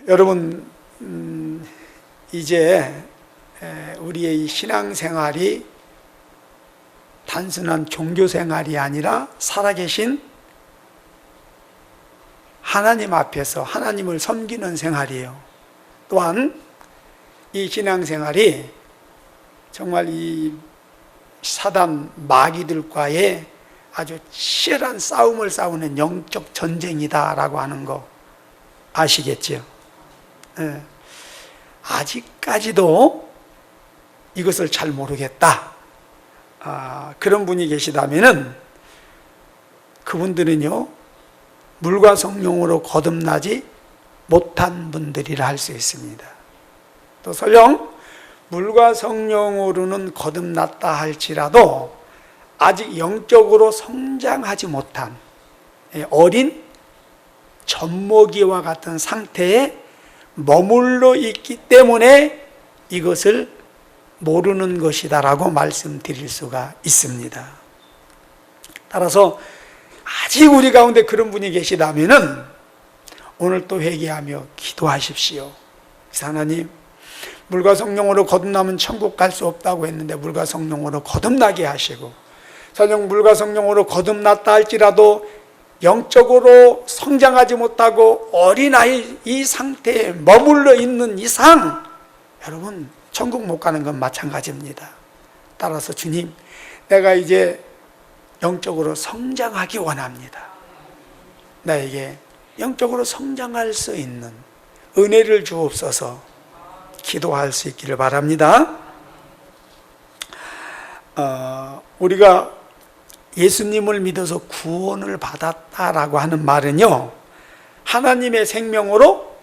여러분, 이제 우리의 이 신앙생활이 단순한 종교생활이 아니라 살아계신 하나님 앞에서 하나님을 섬기는 생활이에요. 또한 이 신앙생활이 정말 이 사단 마귀들과의 아주 치열한 싸움을 싸우는 영적 전쟁이다라고 하는 거 아시겠지요? 아직까지도 이것을 잘 모르겠다, 그런 분이 계시다면은 그분들은요, 물과 성령으로 거듭나지 못한 분들이라 할 수 있습니다. 또 설령 물과 성령으로는 거듭났다 할지라도 아직 영적으로 성장하지 못한 어린 젖먹이와 같은 상태에 머물러 있기 때문에 이것을 모르는 것이다라고 말씀드릴 수가 있습니다. 따라서 아직 우리 가운데 그런 분이 계시다면은 오늘 또 회개하며 기도하십시오. 하나님, 물과 성령으로 거듭나면 천국 갈 수 없다고 했는데 물과 성령으로 거듭나게 하시고, 설령 물과 성령으로 거듭났다 할지라도 영적으로 성장하지 못하고 어린아이 이 상태에 머물러 있는 이상 여러분 천국 못 가는 건 마찬가지입니다. 따라서 주님, 내가 이제 영적으로 성장하기 원합니다. 나에게 영적으로 성장할 수 있는 은혜를 주옵소서. 기도할 수 있기를 바랍니다. 우리가 예수님을 믿어서 구원을 받았다라고 하는 말은요, 하나님의 생명으로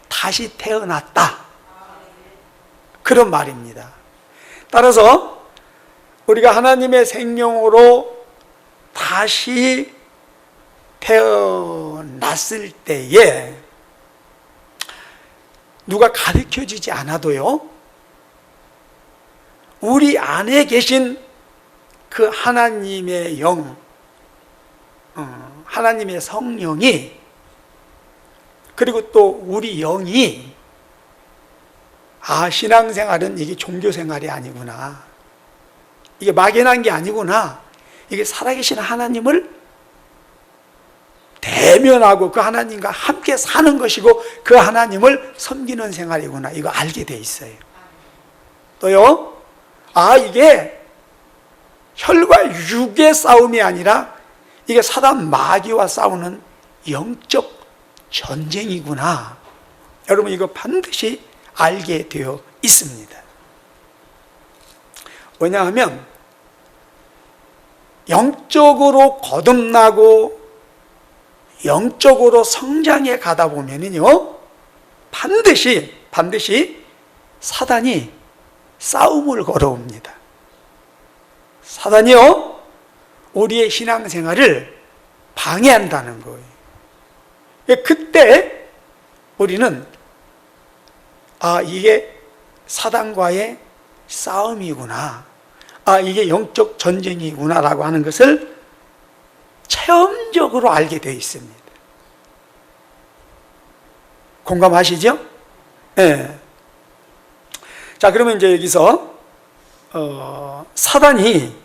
다시 태어났다, 그런 말입니다. 따라서 우리가 하나님의 생명으로 다시 태어났을 때에 누가 가르쳐 주지 않아도요, 우리 안에 계신 그 하나님의 영, 하나님의 성령이, 그리고 또 우리 영이 신앙생활은 이게 종교생활이 아니구나, 이게 막연한 게 아니구나, 이게 살아계신 하나님을 대면하고 그 하나님과 함께 사는 것이고 그 하나님을 섬기는 생활이구나, 이거 알게 돼 있어요. 또요, 이게 혈과 육의 싸움이 아니라 이게 사단 마귀와 싸우는 영적 전쟁이구나, 여러분 이거 반드시 알게 되어 있습니다. 왜냐하면 영적으로 거듭나고 영적으로 성장해 가다 보면은요, 반드시 사단이 싸움을 걸어옵니다. 사단이요, 우리의 신앙생활을 방해한다는 거예요. 그때 우리는 이게 사단과의 싸움이구나, 이게 영적 전쟁이구나라고 하는 것을 체험적으로 알게 되어 있습니다. 공감하시죠? 네. 자, 그러면 이제 여기서 사단이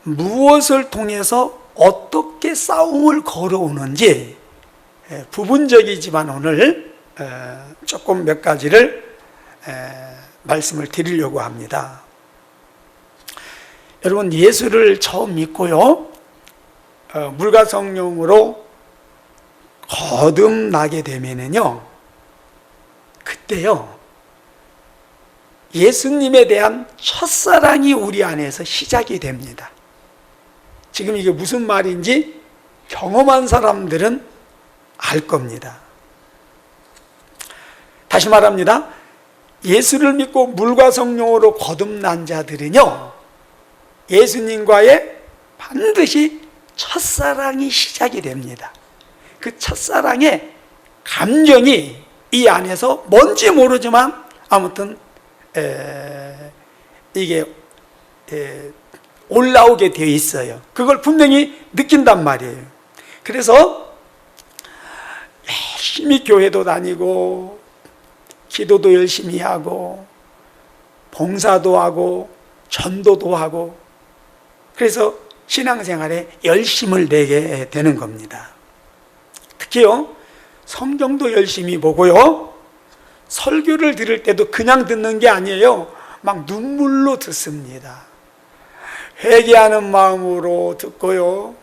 무엇을 통해서 어떻게 싸움을 걸어오는지 부분적이지만 오늘 조금 몇 가지를 말씀을 드리려고 합니다. 여러분, 예수를 처음 믿고요, 물과 성령으로 거듭나게 되면은요, 그때요, 예수님에 대한 첫사랑이 우리 안에서 시작이 됩니다. 지금 이게 무슨 말인지 경험한 사람들은 알 겁니다. 다시 말합니다. 예수를 믿고 물과 성령으로 거듭난 자들은요, 예수님과의 반드시 첫사랑이 시작이 됩니다. 그 첫사랑의 감정이 이 안에서 뭔지 모르지만 아무튼 이게 올라오게 되어 있어요. 그걸 분명히 느낀단 말이에요. 그래서 열심히 교회도 다니고 기도도 열심히 하고 봉사도 하고 전도도 하고, 그래서 신앙생활에 열심을 내게 되는 겁니다. 특히요, 성경도 열심히 보고요, 설교를 들을 때도 그냥 듣는 게 아니에요. 막 눈물로 듣습니다. 회개하는 마음으로 듣고요,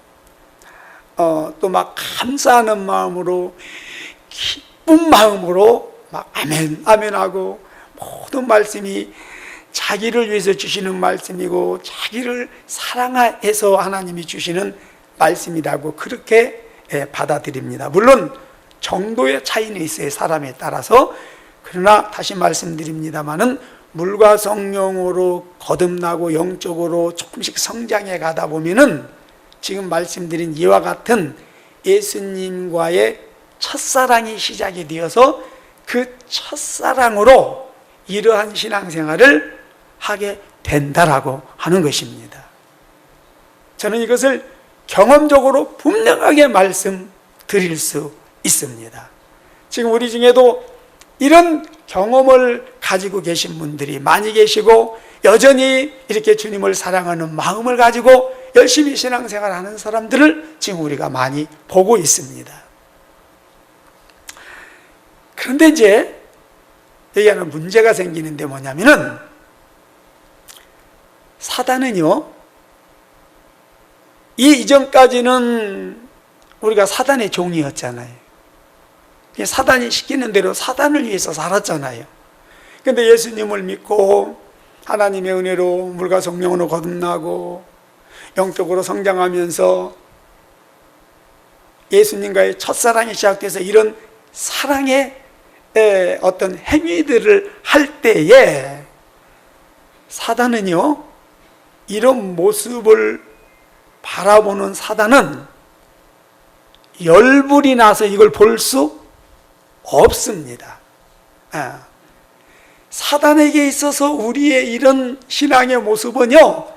또 막 감사하는 마음으로, 기쁜 마음으로 막 아멘 아멘 하고, 모든 말씀이 자기를 위해서 주시는 말씀이고 자기를 사랑해서 하나님이 주시는 말씀이라고 그렇게 받아들입니다. 물론 정도의 차이는 있어요, 사람에 따라서. 그러나 다시 말씀드립니다마는 물과 성령으로 거듭나고 영적으로 조금씩 성장해 가다 보면은 지금 말씀드린 이와 같은 예수님과의 첫사랑이 시작이 되어서 그 첫사랑으로 이러한 신앙생활을 하게 된다라고 하는 것입니다. 저는 이것을 경험적으로 분명하게 말씀드릴 수 있습니다. 지금 우리 중에도 이런 경험을 가지고 계신 분들이 많이 계시고, 여전히 이렇게 주님을 사랑하는 마음을 가지고 열심히 신앙생활을 하는 사람들을 지금 우리가 많이 보고 있습니다. 그런데 이제 여기 하나 문제가 생기는데 뭐냐면은, 사단은요, 이 이전까지는 우리가 사단의 종이었잖아요. 사단이 시키는 대로 사단을 위해서 살았잖아요. 그런데 예수님을 믿고 하나님의 은혜로 물과 성령으로 거듭나고 영적으로 성장하면서 예수님과의 첫사랑이 시작돼서 이런 사랑의 어떤 행위들을 할 때에 사단은요, 이런 모습을 바라보는 사단은 열불이 나서 이걸 볼 수 없습니다. 사단에게 있어서 우리의 이런 신앙의 모습은요,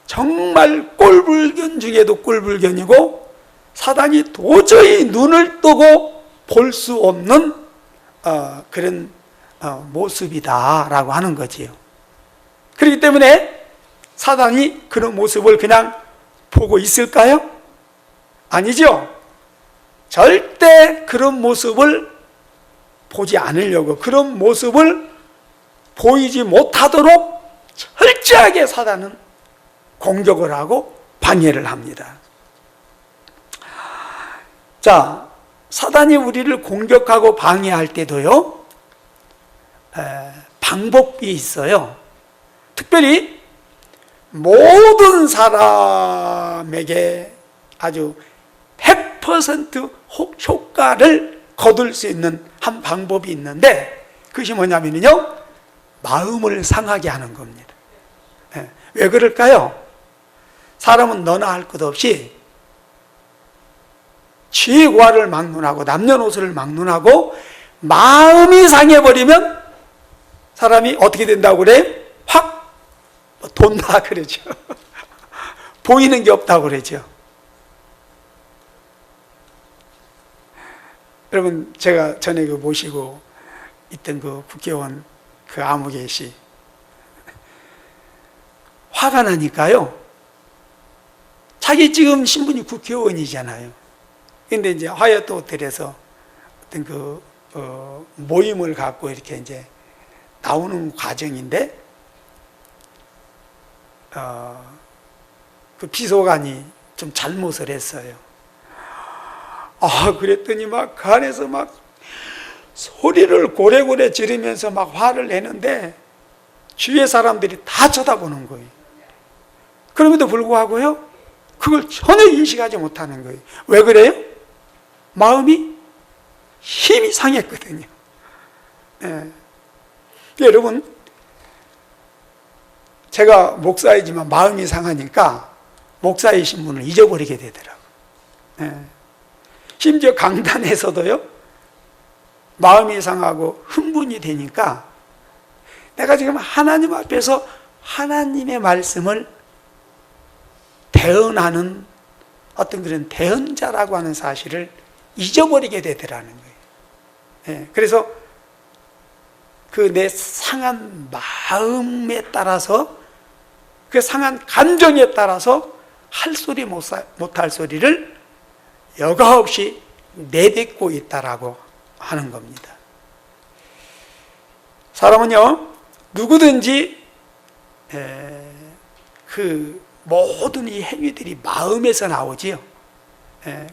정말 꼴불견 중에도 꼴불견이고 사단이 도저히 눈을 뜨고 볼 수 없는 그런 모습이다라고 하는 거지요. 그렇기 때문에 사단이 그런 모습을 그냥 보고 있을까요? 아니죠. 절대 그런 모습을 보지 않으려고, 그런 모습을 보이지 못하도록 철저하게 사단은 공격을 하고 방해를 합니다. 자, 사단이 우리를 공격하고 방해할 때도요, 방법이 있어요. 특별히 모든 사람에게 아주 100% 효과를 거둘 수 있는 한 방법이 있는데, 그것이 뭐냐면요, 마음을 상하게 하는 겁니다. 왜 그럴까요? 사람은 너나 할 것 없이 취과를 막론하고 남녀노소를 막론하고 마음이 상해버리면 사람이 어떻게 된다고 그래? 확 돈다 그러죠. 보이는 게 없다고 그러죠. 여러분, 제가 전에 그 모시고 있던 그 국회의원 그 아무개 씨, 화가 나니까요, 자기 지금 신분이 국회의원이잖아요. 근데 이제 하얏트 호텔에서 어떤 그 모임을 갖고 이렇게 이제 나오는 과정인데, 그 비서관이 좀 잘못을 했어요. 그랬더니 막 그 안에서 막 소리를 고래고래 지르면서 막 화를 내는데 주위의 사람들이 다 쳐다보는 거예요. 그럼에도 불구하고요, 그걸 전혀 인식하지 못하는 거예요. 왜 그래요? 마음이 힘이 상했거든요. 여러분, 제가 목사이지만 마음이 상하니까 목사의 신분을 잊어버리게 되더라고요. 심지어 강단에서도요, 마음이 상하고 흥분이 되니까 내가 지금 하나님 앞에서 하나님의 말씀을 대언하는 어떤 그런 대언자라고 하는 사실을 잊어버리게 되더라는 거예요. 그래서 그 내 상한 마음에 따라서, 그 상한 감정에 따라서 할 소리 못할 소리를 여과 없이 내뱉고 있다라고 하는 겁니다. 사람은요, 누구든지 그 모든 이 행위들이 마음에서 나오지요.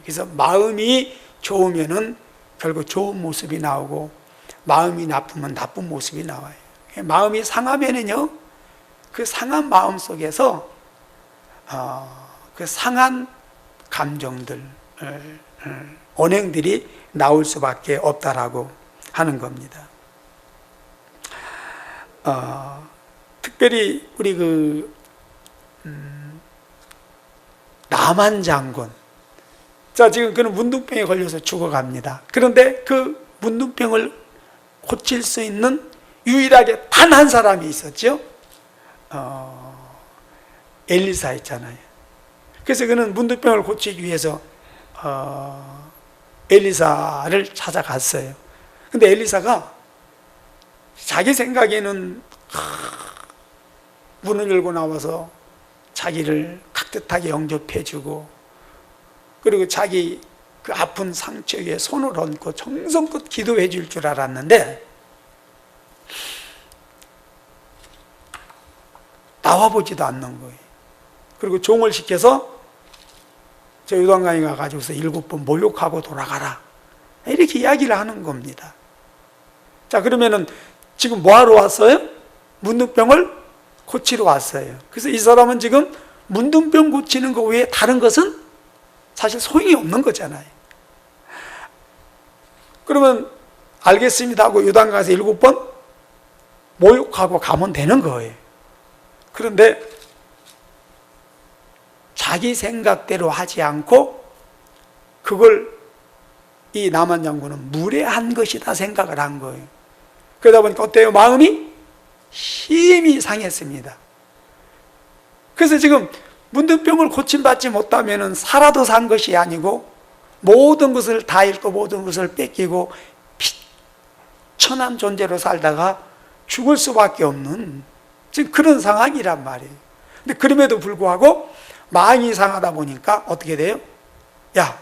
그래서 마음이 좋으면은 결국 좋은 모습이 나오고, 마음이 나쁘면 나쁜 모습이 나와요. 마음이 상하면은요, 그 상한 마음 속에서 그 상한 감정들, 언행들이 나올 수밖에 없다라고 하는 겁니다. 특별히 우리 남한 장군, 자, 지금 그는 문둥병에 걸려서 죽어갑니다. 그런데 그 문둥병을 고칠 수 있는 유일하게 단 한 사람이 있었죠. 엘리사 있잖아요. 그래서 그는 문둥병을 고치기 위해서 엘리사를 찾아갔어요. 근데 엘리사가 자기 생각에는 문을 열고 나와서 자기를 깍듯하게 영접해주고, 그리고 자기 그 아픈 상처 위에 손을 얹고 정성껏 기도해 줄 줄 알았는데 나와보지도 않는 거예요. 그리고 종을 시켜서 저 요단강에 가가지고서 7번 모욕하고 돌아가라, 이렇게 이야기를 하는 겁니다. 자, 그러면은 지금 뭐하러 왔어요? 문둥병을 고치러 왔어요. 그래서 이 사람은 지금 문둥병 고치는 거 외에 다른 것은 사실 소용이 없는 거잖아요. 그러면 알겠습니다 하고 요단강에서 7번 모욕하고 가면 되는 거예요. 그런데 자기 생각대로 하지 않고 그걸 이 남한 장군은 무례한 것이다 생각을 한 거예요. 그러다 보니까 어때요? 마음이 심히 상했습니다. 그래서 지금 문둥병을 고침받지 못하면 살아도 산 것이 아니고 모든 것을 다 잃고 모든 것을 뺏기고 비천한 존재로 살다가 죽을 수밖에 없는 지금 그런 상황이란 말이에요. 근데 그럼에도 불구하고 마음이 상하다 보니까 어떻게 돼요? 야,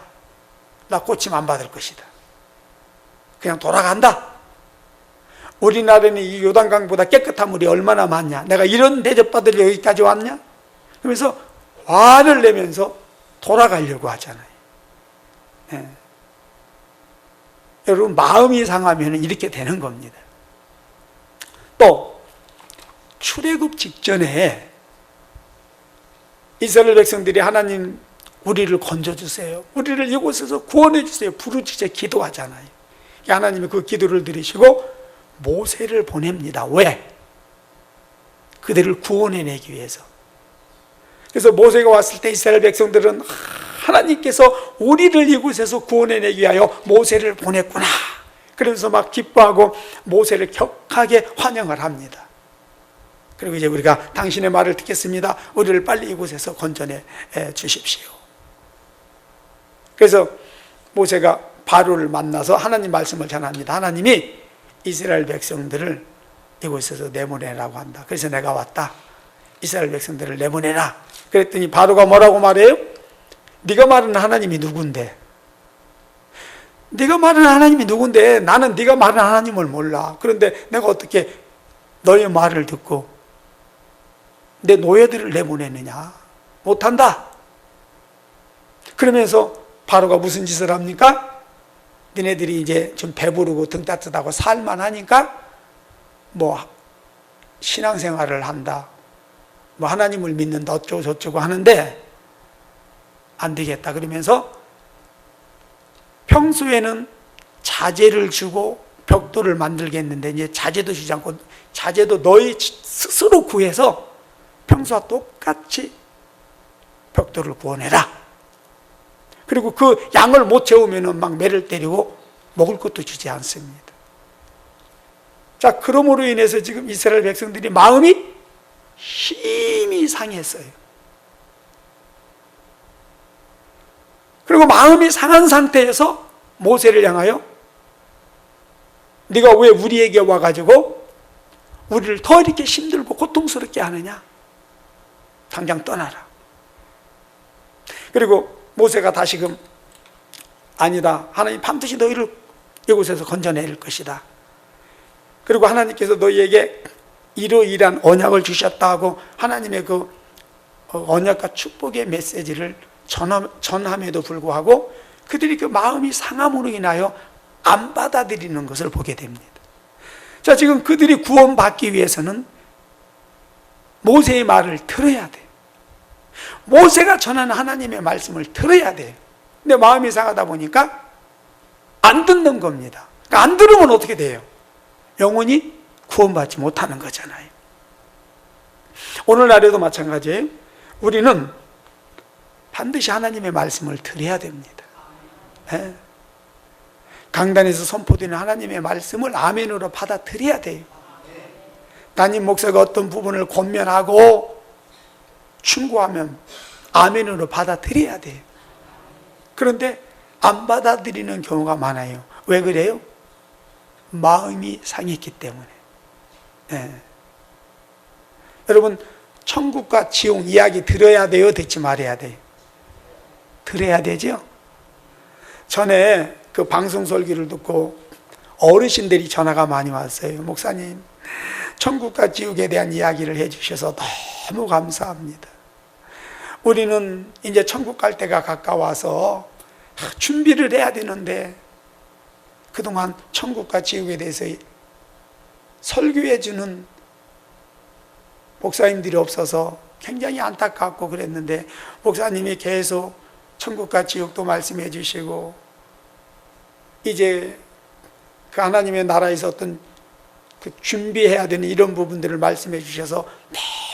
나 고침 안 받을 것이다. 그냥 돌아간다. 우리나라는 이 요단강보다 깨끗한 물이 얼마나 많냐? 내가 이런 대접받으려 여기까지 왔냐? 그러면서 화를 내면서 돌아가려고 하잖아요. 여러분, 마음이 상하면 이렇게 되는 겁니다. 또 출애굽 직전에 이스라엘 백성들이 하나님 우리를 건져주세요, 우리를 이곳에서 구원해주세요 부르짖어 기도하잖아요. 하나님이 그 기도를 들으시고 모세를 보냅니다. 왜? 그들을 구원해내기 위해서. 그래서 모세가 왔을 때 이스라엘 백성들은 하나님께서 우리를 이곳에서 구원해내기 위하여 모세를 보냈구나, 그러면서 막 기뻐하고 모세를 격하게 환영을 합니다. 그리고 이제 우리가 당신의 말을 듣겠습니다, 우리를 빨리 이곳에서 건져내 주십시오. 그래서 모세가 바로를 만나서 하나님 말씀을 전합니다. 하나님이 이스라엘 백성들을 이곳에서 내보내라고 한다. 그래서 내가 왔다. 이스라엘 백성들을 내보내라. 그랬더니 바로가 뭐라고 말해요? 네가 말하는 하나님이 누군데? 네가 말하는 하나님이 누군데? 나는 네가 말하는 하나님을 몰라. 그런데 내가 어떻게 너의 말을 듣고 내 노예들을 내보내느냐? 못한다. 그러면서 바로가 무슨 짓을 합니까? 니네들이 이제 좀 배부르고 등 따뜻하고 살만하니까 뭐 신앙생활을 한다, 뭐 하나님을 믿는다, 어쩌고 저쩌고 하는데 안 되겠다. 그러면서 평소에는 자재를 주고 벽돌을 만들겠는데 이제 자재도 주지 않고 자재도 너희 스스로 구해서 평소와 똑같이 벽돌을 구워내라. 그리고 그 양을 못 채우면 막 매를 때리고 먹을 것도 주지 않습니다. 자, 그러므로 인해서 지금 이스라엘 백성들이 마음이 심히 상했어요. 그리고 마음이 상한 상태에서 모세를 향하여 네가 왜 우리에게 와가지고 우리를 더 이렇게 힘들고 고통스럽게 하느냐? 당장 떠나라. 그리고 모세가 다시금 아니다, 하나님 반드시 너희를 이곳에서 건져낼 것이다. 그리고 하나님께서 너희에게 이러이러한 언약을 주셨다 하고 하나님의 그 언약과 축복의 메시지를 전함에도 불구하고 그들이 그 마음이 상함으로 인하여 안 받아들이는 것을 보게 됩니다. 자, 지금 그들이 구원받기 위해서는 모세의 말을 들어야 돼요. 모세가 전하는 하나님의 말씀을 들어야 돼요. 근데 마음이 상하다 보니까 안 듣는 겁니다. 그러니까 안 들으면 어떻게 돼요? 영원히 구원받지 못하는 거잖아요. 오늘날에도 마찬가지예요. 우리는 반드시 하나님의 말씀을 들어야 됩니다. 네. 강단에서 선포되는 하나님의 말씀을 아멘으로 받아들여야 돼요. 담임 목사가 어떤 부분을 권면하고 충고하면 아멘으로 받아들여야 돼요. 그런데 안 받아들이는 경우가 많아요. 왜 그래요? 마음이 상했기 때문에. 네. 여러분, 천국과 지옥 이야기 들어야 돼요? 듣지 말아야 돼요? 들어야 되죠? 전에 그 방송 설교를 듣고 어르신들이 전화가 많이 왔어요. 목사님, 천국과 지옥에 대한 이야기를 해주셔서 너무 감사합니다. 우리는 이제 천국 갈 때가 가까워서 준비를 해야 되는데 그동안 천국과 지옥에 대해서 설교해주는 목사님들이 없어서 굉장히 안타깝고 그랬는데 목사님이 계속 천국과 지옥도 말씀해 주시고 이제 그 하나님의 나라에서 어떤 그 준비해야 되는 이런 부분들을 말씀해 주셔서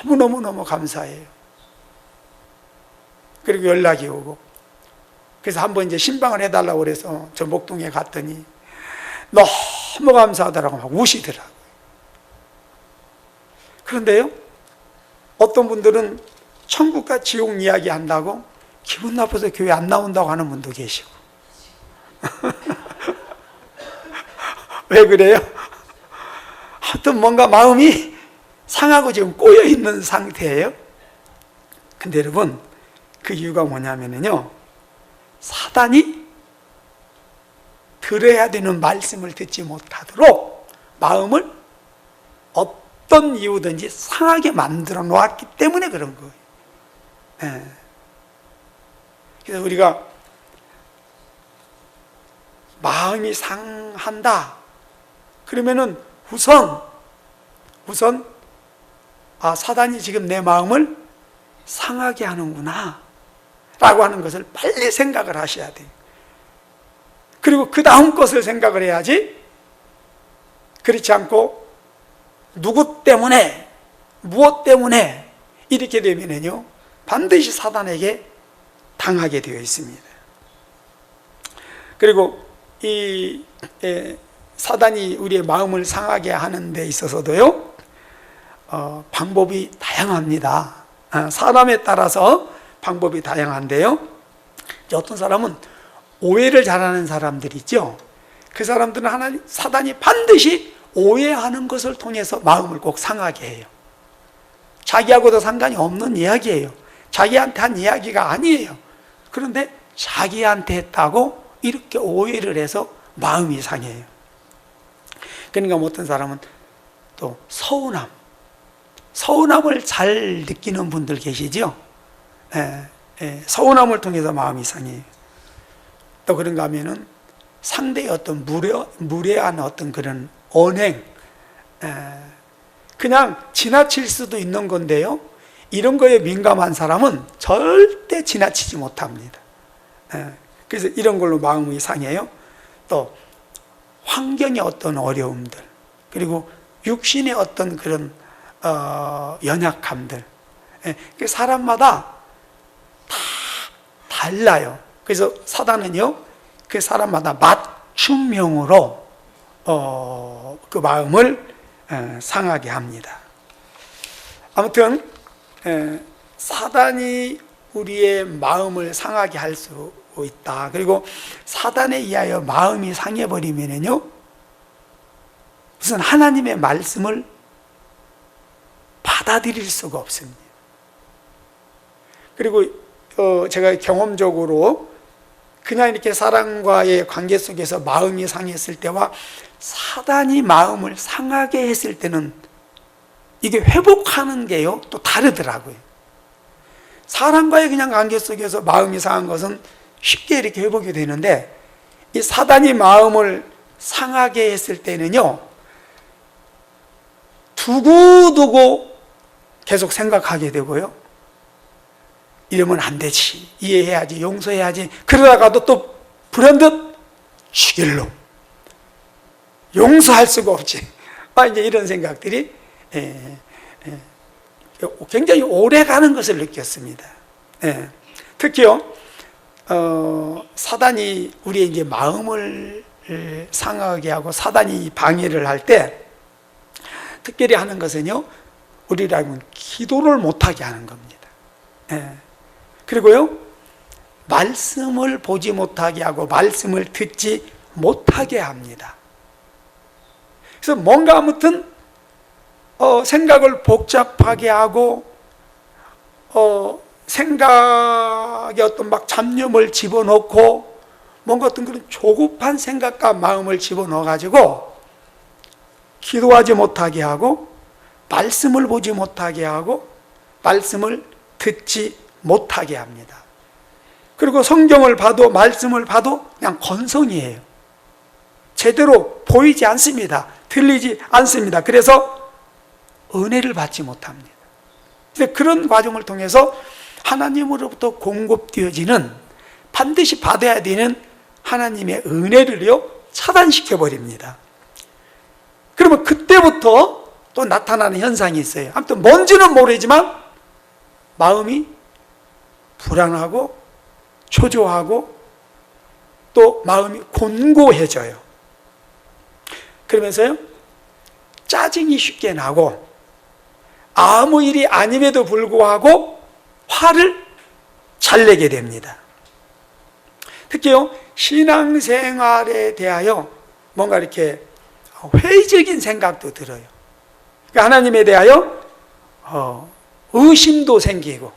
너무너무너무 감사해요. 그리고 연락이 오고 그래서 한번 이제 신방을 해달라고 그래서 저 목동에 갔더니 너무 감사하더라고 막 우시더라고요. 그런데요, 어떤 분들은 천국과 지옥 이야기 한다고 기분 나빠서 교회 안 나온다고 하는 분도 계시고 왜 그래요? 하여튼 뭔가 마음이 상하고 지금 꼬여있는 상태예요. 근데 여러분, 그 이유가 뭐냐면요, 사단이 들어야 되는 말씀을 듣지 못하도록 마음을 어떤 이유든지 상하게 만들어 놓았기 때문에 그런 거예요. 네. 그래서 우리가 마음이 상한다 그러면은 우선 사단이 지금 내 마음을 상하게 하는구나 라고 하는 것을 빨리 생각을 하셔야 돼요. 그리고 그 다음 것을 생각을 해야지, 그렇지 않고 누구 때문에 무엇 때문에 이렇게 되면은요 반드시 사단에게 당하게 되어 있습니다. 그리고 이 사단이 우리의 마음을 상하게 하는 데 있어서도요 방법이 다양합니다. 사람에 따라서 방법이 다양한데요, 어떤 사람은 오해를 잘하는 사람들이 있죠. 그 사람들은 사단이 반드시 오해하는 것을 통해서 마음을 꼭 상하게 해요. 자기하고도 상관이 없는 이야기예요. 자기한테 한 이야기가 아니에요. 그런데 자기한테 했다고 이렇게 오해를 해서 마음이 상해요. 그러니까 어떤 사람은 또 서운함을 잘 느끼는 분들 계시죠. 서운함을 통해서 마음이 상해요. 또 그런가 하면은 상대의 어떤 무례한 어떤 그런 언행, 그냥 지나칠 수도 있는 건데요, 이런 거에 민감한 사람은 절대 지나치지 못합니다. 그래서 이런 걸로 마음이 상해요. 또 환경의 어떤 어려움들, 그리고 육신의 어떤 그런 연약함들, 사람마다 다 달라요. 그래서 사단은요 그 사람마다 맞춤형으로 그 마음을 상하게 합니다. 아무튼 사단이 우리의 마음을 상하게 할 수 있다. 그리고 사단에 의하여 마음이 상해버리면요 우선 하나님의 말씀을 받아들일 수가 없습니다. 그리고 제가 경험적으로 그냥 이렇게 사람과의 관계 속에서 마음이 상했을 때와 사단이 마음을 상하게 했을 때는 이게 회복하는 게요 또 다르더라고요. 사람과의 그냥 관계 속에서 마음이 상한 것은 쉽게 이렇게 회복이 되는데, 이 사단이 마음을 상하게 했을 때는요 두고두고 계속 생각하게 되고요, 이러면 안 되지, 이해해야지, 용서해야지, 그러다가도 또 불현듯 죽일 놈, 용서할 수가 없지, 이제 이런 생각들이 굉장히 오래 가는 것을 느꼈습니다. 특히요 사단이 우리의 이제 마음을 상하게 하고 사단이 방해를 할 때 특별히 하는 것은요, 우리라면 기도를 못하게 하는 겁니다. 그리고요 말씀을 보지 못하게 하고 말씀을 듣지 못하게 합니다. 그래서 뭔가 아무튼 생각을 복잡하게 하고 생각에 어떤 막 잡념을 집어넣고 뭔가 어떤 그런 조급한 생각과 마음을 집어넣어 가지고 기도하지 못하게 하고 말씀을 보지 못하게 하고 말씀을 듣지 못하게 합니다. 그리고 성경을 봐도 말씀을 봐도 그냥 건성이에요. 제대로 보이지 않습니다. 들리지 않습니다. 그래서 은혜를 받지 못합니다. 그런 과정을 통해서 하나님으로부터 공급되어지는, 반드시 받아야 되는 하나님의 은혜를요 차단시켜 버립니다. 그러면 그때부터 또 나타나는 현상이 있어요. 아무튼 뭔지는 모르지만 마음이 불안하고 초조하고 또 마음이 곤고해져요. 그러면서요 짜증이 쉽게 나고 아무 일이 아님에도 불구하고 화를 잘 내게 됩니다. 특히요 신앙생활에 대하여 뭔가 이렇게 회의적인 생각도 들어요. 그러니까 하나님에 대하여 의심도 생기고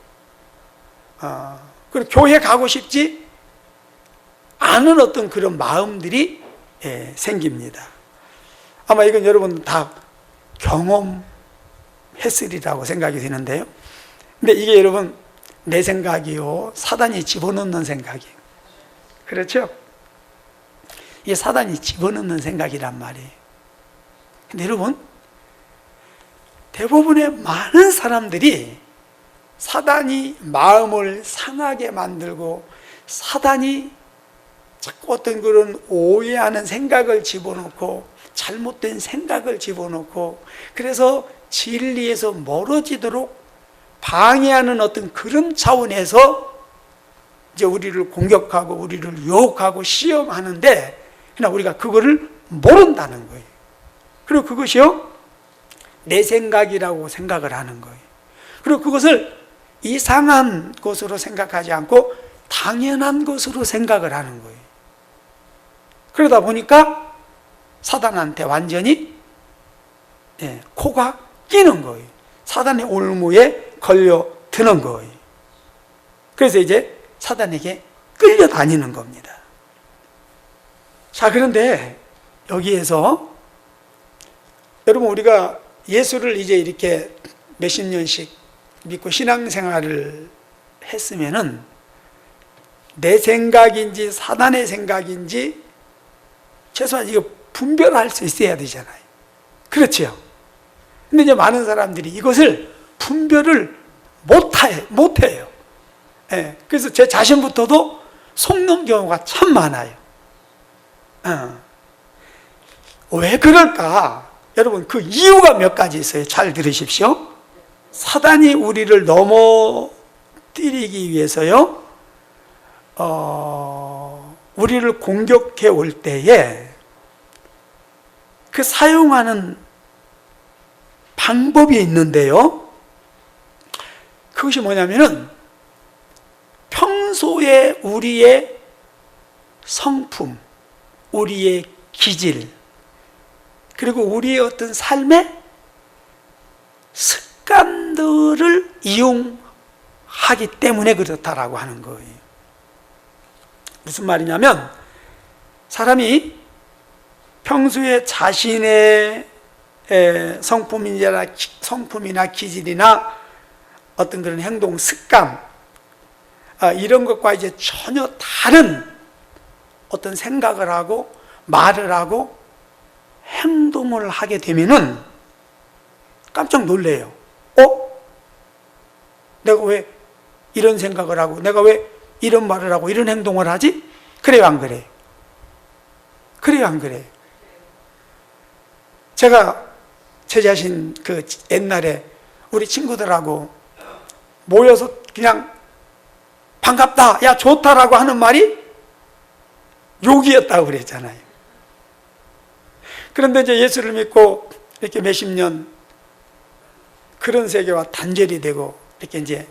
그리고 교회 가고 싶지 않은 어떤 그런 마음들이 생깁니다. 아마 이건 여러분 다 경험했으리라고 생각이 되는데요. 근데 이게 여러분 내 생각이요 사단이 집어넣는 생각이에요. 그렇죠? 이게 사단이 집어넣는 생각이란 말이에요. 근데 여러분 대부분의 많은 사람들이 사단이 마음을 상하게 만들고 사단이 자꾸 어떤 그런 오해하는 생각을 집어넣고 잘못된 생각을 집어넣고 그래서 진리에서 멀어지도록 방해하는 어떤 그런 차원에서 이제 우리를 공격하고 우리를 유혹하고 시험하는데 그러나 우리가 그거를 모른다는 거예요. 그리고 그것이요 내 생각이라고 생각을 하는 거예요. 그리고 그것을 이상한 것으로 생각하지 않고 당연한 것으로 생각을 하는 거예요. 그러다 보니까 사단한테 완전히 코가 끼는 거예요. 사단의 올무에 걸려드는 거예요. 그래서 이제 사단에게 끌려다니는 겁니다. 자, 그런데 여기에서 여러분 우리가 예수를 이제 이렇게 몇십 년씩 믿고 신앙생활을 했으면은 내 생각인지 사단의 생각인지 최소한 이거 분별할 수 있어야 되잖아요. 그렇죠? 근데 이제 많은 사람들이 이것을 분별을 못해요. 그래서 제 자신부터도 속는 경우가 참 많아요. 왜 그럴까? 여러분 그 이유가 몇 가지 있어요. 잘 들으십시오. 사단이 우리를 넘어뜨리기 위해서요 우리를 공격해 올 때에 그 사용하는 방법이 있는데요, 그것이 뭐냐면은 평소에 우리의 성품, 우리의 기질, 그리고 우리의 어떤 삶의 습관들을 이용하기 때문에 그렇다라고 하는 거예요. 무슨 말이냐면, 사람이 평소에 자신의 성품이나 기질이나 어떤 그런 행동 습관, 이런 것과 이제 전혀 다른 어떤 생각을 하고 말을 하고 행동을 하게 되면은 깜짝 놀래요. 내가 왜 이런 생각을 하고 내가 왜 이런 말을 하고 이런 행동을 하지? 그래요, 안 그래요? 그래요, 안 그래요? 제가 제 자신 그 옛날에 우리 친구들하고 모여서 그냥 반갑다, 야 좋다라고 하는 말이 욕이었다고 그랬잖아요. 그런데 이제 예수를 믿고 이렇게 몇십 년 그런 세계와 단절이 되고 이렇게 이제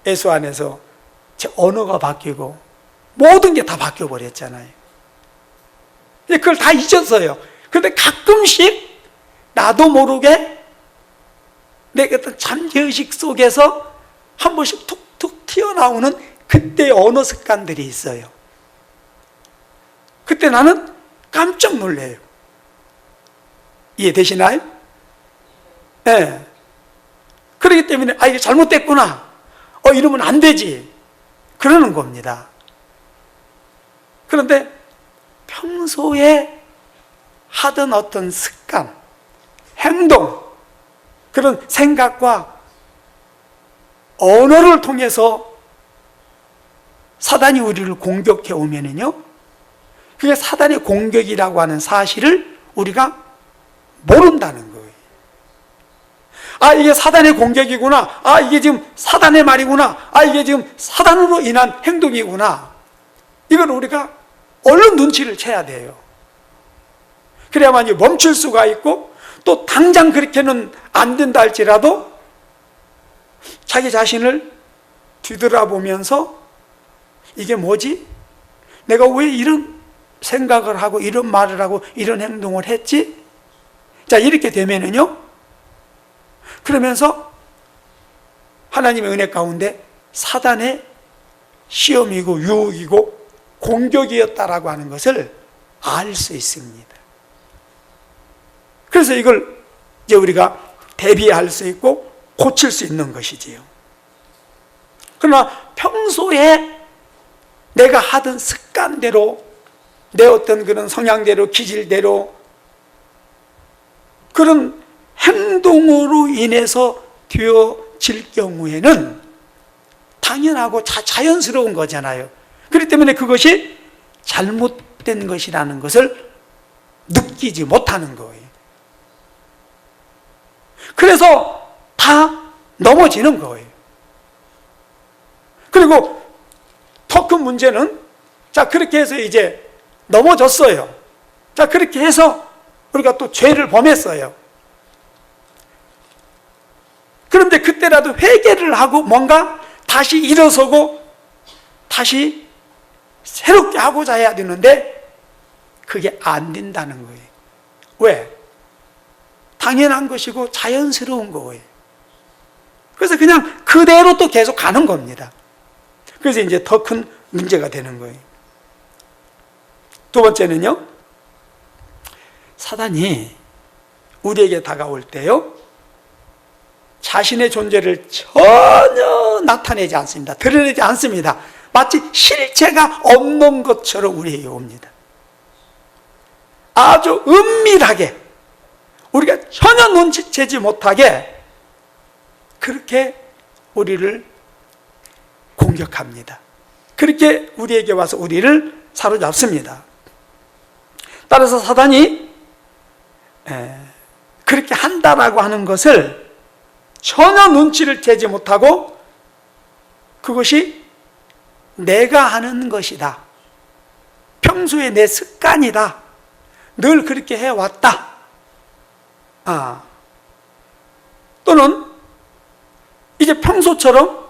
예수 안에서 제 언어가 바뀌고 모든 게 다 바뀌어 버렸잖아요. 그걸 다 잊었어요. 그런데 가끔씩 나도 모르게 내 어떤 잠재의식 속에서 한 번씩 툭툭 튀어나오는 그때의 언어 습관들이 있어요. 그때 나는 깜짝 놀래요. 이해되시나요? 네. 그렇기 때문에 이게 잘못됐구나, 이러면 안 되지, 그러는 겁니다. 그런데 평소에 하던 어떤 습관, 행동, 그런 생각과 언어를 통해서 사단이 우리를 공격해 오면은요, 그게 사단의 공격이라고 하는 사실을 우리가 모른다는 거예요. 이게 사단의 공격이구나, 이게 지금 사단의 말이구나, 이게 지금 사단으로 인한 행동이구나, 이걸 우리가 얼른 눈치를 채야 돼요. 그래야만 멈출 수가 있고, 또 당장 그렇게는 안 된다 할지라도 자기 자신을 뒤돌아보면서 이게 뭐지? 내가 왜 이런 생각을 하고 이런 말을 하고 이런 행동을 했지? 자, 이렇게 되면은요, 그러면서 하나님의 은혜 가운데 사단의 시험이고 유혹이고 공격이었다라고 하는 것을 알 수 있습니다. 그래서 이걸 이제 우리가 대비할 수 있고 고칠 수 있는 것이지요. 그러나 평소에 내가 하던 습관대로, 내 어떤 그런 성향대로, 기질대로 그런 행동으로 인해서 되어질 경우에는 당연하고 자연스러운 거잖아요. 그렇기 때문에 그것이 잘못된 것이라는 것을 느끼지 못하는 거예요. 그래서 다 넘어지는 거예요. 그리고 더 큰 문제는, 자, 그렇게 해서 이제 넘어졌어요. 자, 그렇게 해서 우리가 또 죄를 범했어요. 그런데 그때라도 회개를 하고 뭔가 다시 일어서고 다시 새롭게 하고자 해야 되는데 그게 안 된다는 거예요. 왜? 당연한 것이고 자연스러운 거예요. 그래서 그냥 그대로 또 계속 가는 겁니다. 그래서 이제 더 큰 문제가 되는 거예요. 두 번째는요, 사단이 우리에게 다가올 때요, 자신의 존재를 전혀 나타내지 않습니다. 드러내지 않습니다. 마치 실체가 없는 것처럼 우리에게 옵니다. 아주 은밀하게, 우리가 전혀 눈치채지 못하게 그렇게 우리를 공격합니다. 그렇게 우리에게 와서 우리를 사로잡습니다. 따라서 사단이 그렇게 한다라고 하는 것을 전혀 눈치를 채지 못하고 그것이 내가 하는 것이다, 평소에 내 습관이다, 늘 그렇게 해왔다, 또는 이제 평소처럼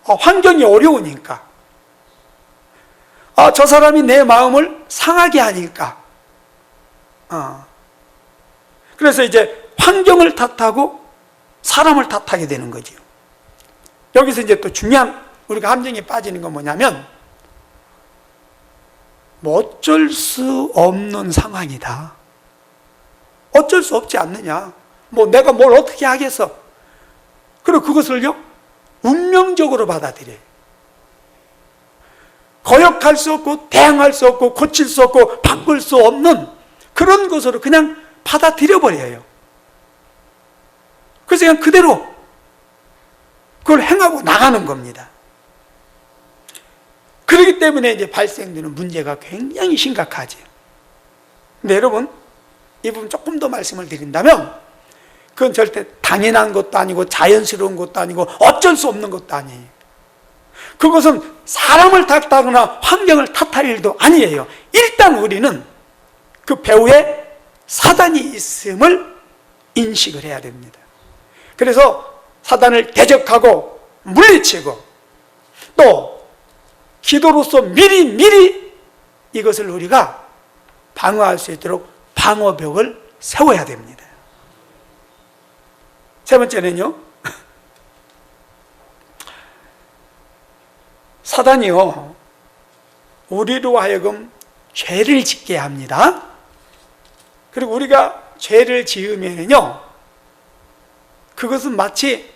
환경이 어려우니까, 저 사람이 내 마음을 상하게 하니까, 그래서 이제 환경을 탓하고 사람을 탓하게 되는 거지요. 여기서 이제 또 중요한 우리가 함정에 빠지는 건 뭐냐면, 뭐 어쩔 수 없는 상황이다. 어쩔 수 없지 않느냐. 뭐 내가 뭘 어떻게 하겠어. 그리고 그것을요, 운명적으로 받아들여요. 거역할 수 없고, 대항할 수 없고, 고칠 수 없고, 바꿀 수 없는 그런 것으로 그냥 받아들여 버려요. 그래서 그냥 그대로 그걸 행하고 나가는 겁니다. 그렇기 때문에 이제 발생되는 문제가 굉장히 심각하죠. 근데 여러분, 이 부분 조금 더 말씀을 드린다면, 그건 절대 당연한 것도 아니고 자연스러운 것도 아니고 어쩔 수 없는 것도 아니에요. 그것은 사람을 탓하거나 환경을 탓할 일도 아니에요. 일단 우리는 그 배후에 사단이 있음을 인식을 해야 됩니다. 그래서 사단을 대적하고 물리치고, 또 기도로서 미리 이것을 우리가 방어할 수 있도록 방어벽을 세워야 됩니다. 세 번째는요, 사단이요, 우리로 하여금 죄를 짓게 합니다. 그리고 우리가 죄를 지으면요, 그것은 마치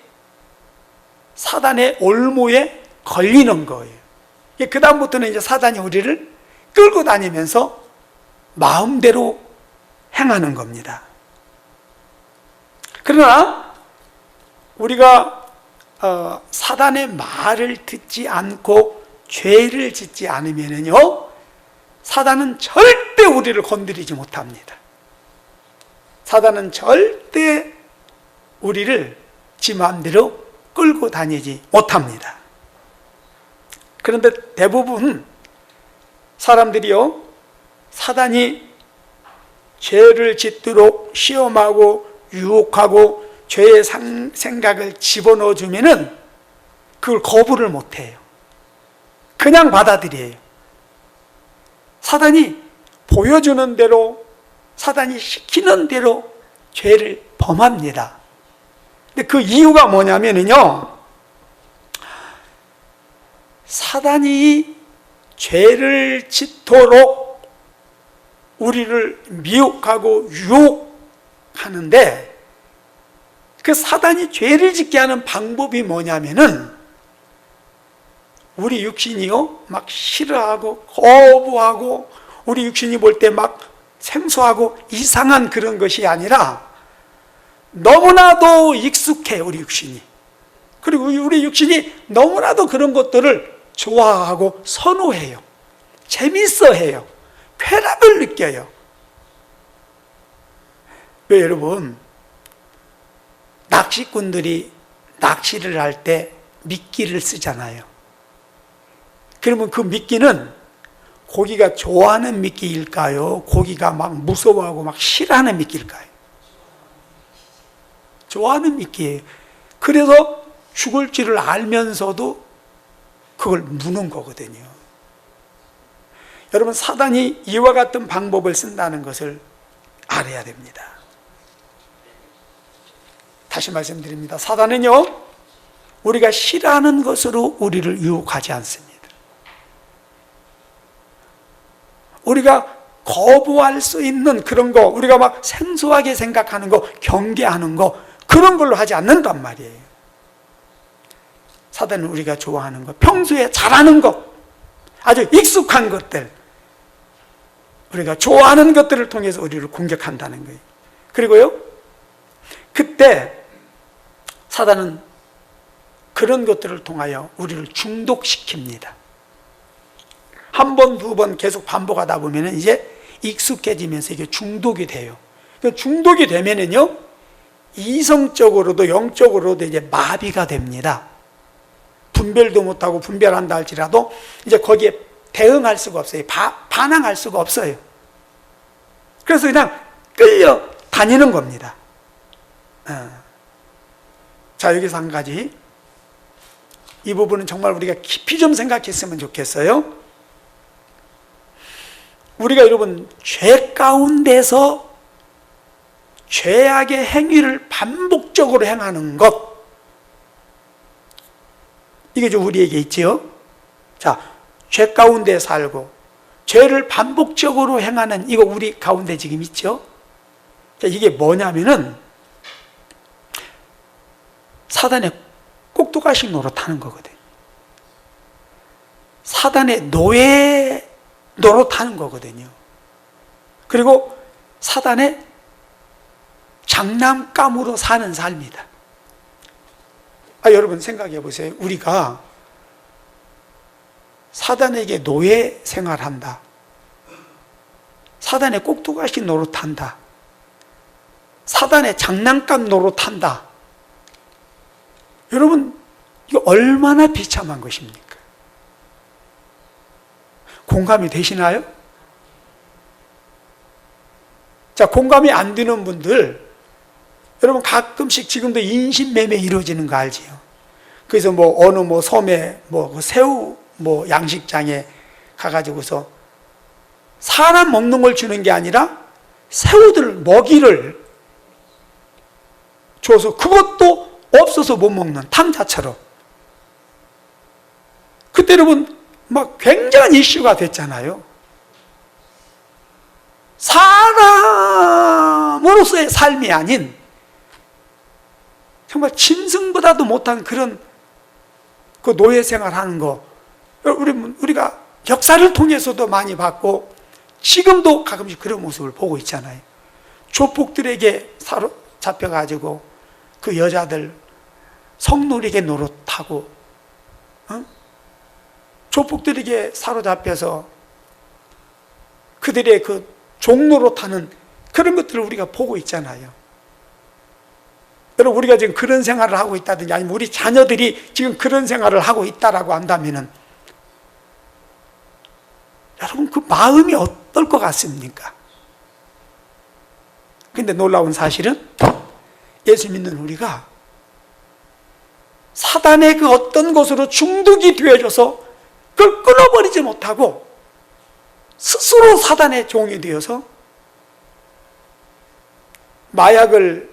사단의 올무에 걸리는 거예요. 그 다음부터는 이제 사단이 우리를 끌고 다니면서 마음대로 행하는 겁니다. 그러나 우리가 사단의 말을 듣지 않고 죄를 짓지 않으면요, 사단은 절대 우리를 건드리지 못합니다. 사단은 절대 우리를 지 마음대로 끌고 다니지 못합니다. 그런데 대부분 사람들이요, 사단이 죄를 짓도록 시험하고 유혹하고 죄의 생각을 집어넣어 주면은 그걸 거부를 못해요. 그냥 받아들여요. 사단이 보여주는 대로, 사단이 시키는 대로 죄를 범합니다. 근데 그 이유가 뭐냐면요, 사단이 죄를 짓도록 우리를 미혹하고 유혹하는데, 그 사단이 죄를 짓게 하는 방법이 뭐냐면은, 우리 육신이요, 막 싫어하고 거부하고, 우리 육신이 볼 때 막 생소하고 이상한 그런 것이 아니라 너무나도 익숙해, 우리 육신이. 그리고 우리 육신이 너무나도 그런 것들을 좋아하고 선호해요. 재밌어 해요. 쾌락을 느껴요. 왜 여러분, 낚시꾼들이 낚시를 할 때 미끼를 쓰잖아요. 그러면 그 미끼는 고기가 좋아하는 미끼일까요? 고기가 막 무서워하고 막 싫어하는 미끼일까요? 좋아하는 미끼예요. 그래서 죽을 줄을 알면서도 그걸 무는 거거든요. 여러분, 사단이 이와 같은 방법을 쓴다는 것을 알아야 됩니다. 다시 말씀드립니다. 사단은요, 우리가 싫어하는 것으로 우리를 유혹하지 않습니다. 우리가 거부할 수 있는 그런 거, 우리가 막 생소하게 생각하는 거, 경계하는 거, 그런 걸로 하지 않는단 말이에요. 사단은 우리가 좋아하는 거, 평소에 잘하는 거, 아주 익숙한 것들, 우리가 좋아하는 것들을 통해서 우리를 공격한다는 거예요. 그리고요, 그때 사단은 그런 것들을 통하여 우리를 중독시킵니다. 한 번, 두 번 계속 반복하다 보면 이제 익숙해지면서 이게 중독이 돼요. 중독이 되면은요, 이성적으로도 영적으로도 이제 마비가 됩니다. 분별도 못하고, 분별한다 할지라도 이제 거기에 대응할 수가 없어요. 반항할 수가 없어요. 그래서 그냥 끌려 다니는 겁니다. 자, 여기서 한 가지, 이 부분은 정말 우리가 깊이 좀 생각했으면 좋겠어요. 우리가 여러분, 죄 가운데서 죄악의 행위를 반복적으로 행하는 것, 이게 좀 우리에게 있지요. 자, 죄 가운데 살고 죄를 반복적으로 행하는 이거 우리 가운데 지금 있죠. 자, 이게 뭐냐면은 사단의 꼭두가시 노릇하는 거거든. 사단의 노예 노릇하는 거거든요. 그리고 사단의 장난감으로 사는 삶이다. 여러분 생각해 보세요. 우리가 사단에게 노예 생활한다. 사단의 꼭두가시 노릇한다. 사단의 장난감 노릇한다. 여러분, 이거 얼마나 비참한 것입니까? 공감이 되시나요? 자, 공감이 안 되는 분들, 여러분 가끔씩 지금도 인신매매 이루어지는 거 알지요? 그래서 어느 섬에 새우 양식장에 가가지고서 사람 먹는 걸 주는 게 아니라 새우들 먹이를 줘서 그것도 없어서 못 먹는 탕자처럼. 그때 여러분 굉장한 이슈가 됐잖아요. 사람으로서의 삶이 아닌 정말 짐승보다도 못한 그런 그 노예 생활하는 거, 우리가 역사를 통해서도 많이 봤고 지금도 가끔씩 그런 모습을 보고 있잖아요. 조폭들에게 사로잡혀가지고 그 여자들 성노리게 노릇하고, 조폭들에게 사로잡혀서 그들의 그 종노릇하는 그런 것들을 우리가 보고 있잖아요. 여러분, 우리가 지금 그런 생활을 하고 있다든지 아니면 우리 자녀들이 지금 그런 생활을 하고 있다라고 한다면은 여러분 그 마음이 어떨 것 같습니까? 근데 놀라운 사실은 예수 믿는 우리가 사단의 그 어떤 것으로 중독이 되어져서 그걸 끊어버리지 못하고 스스로 사단의 종이 되어서 마약을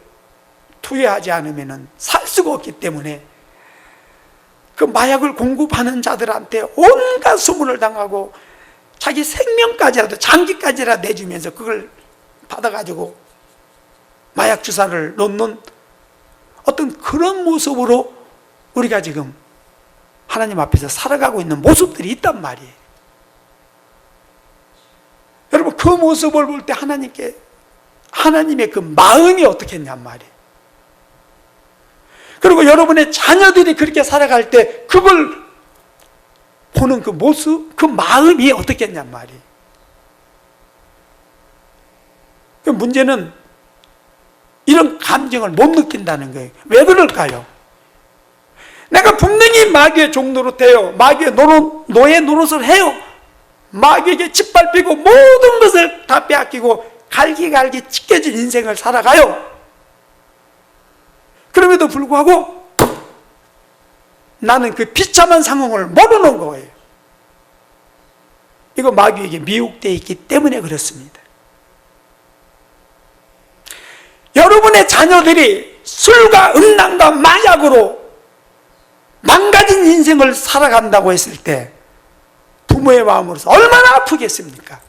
투여하지 않으면 살 수가 없기 때문에 그 마약을 공급하는 자들한테 온갖 소문을 당하고 자기 생명까지라도 장기까지라도 내주면서 그걸 받아가지고 마약 주사를 놓는 어떤 그런 모습으로 우리가 지금 하나님 앞에서 살아가고 있는 모습들이 있단 말이에요. 여러분 그 모습을 볼 때 하나님의 그 마음이 어떻겠냔 말이에요. 그리고 여러분의 자녀들이 그렇게 살아갈 때 그걸 보는 그 모습, 그 마음이 어떻겠냔 말이에요. 그 문제는 이런 감정을 못 느낀다는 거예요. 왜 그럴까요? 내가 분명히 마귀의 종노릇해요. 마귀의 노예 노릇을 해요. 마귀에게 짓밟히고 모든 것을 다 빼앗기고 갈기갈기 찢겨진 인생을 살아가요. 그럼에도 불구하고 나는 그 비참한 상황을 모르는 거예요. 이거 마귀에게 미혹되어 있기 때문에 그렇습니다. 여러분의 자녀들이 술과 음란과 마약으로 망가진 인생을 살아간다고 했을 때 부모의 마음으로서 얼마나 아프겠습니까?